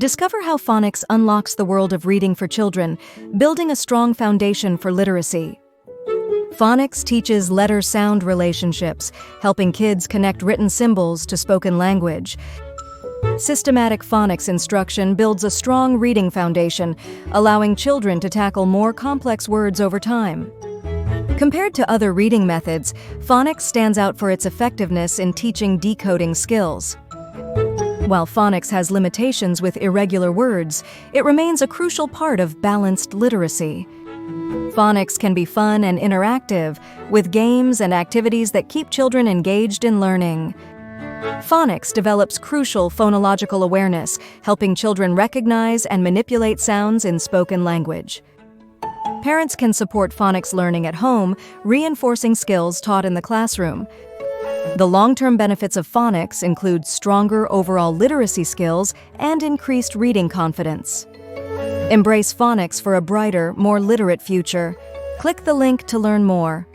Discover how phonics unlocks the world of reading for children, building a strong foundation for literacy. Phonics teaches letter-sound relationships, helping kids connect written symbols to spoken language. Systematic phonics instruction builds a strong reading foundation, allowing children to tackle more complex words over time. Compared to other reading methods, phonics stands out for its effectiveness in teaching decoding skills. While phonics has limitations with irregular words, it remains a crucial part of balanced literacy. Phonics can be fun and interactive, with games and activities that keep children engaged in learning. Phonics develops crucial phonological awareness, helping children recognize and manipulate sounds in spoken language. Parents can support phonics learning at home, reinforcing skills taught in the classroom. The long-term benefits of phonics include stronger overall literacy skills and increased reading confidence. Embrace phonics for a brighter, more literate future. Click the link to learn more.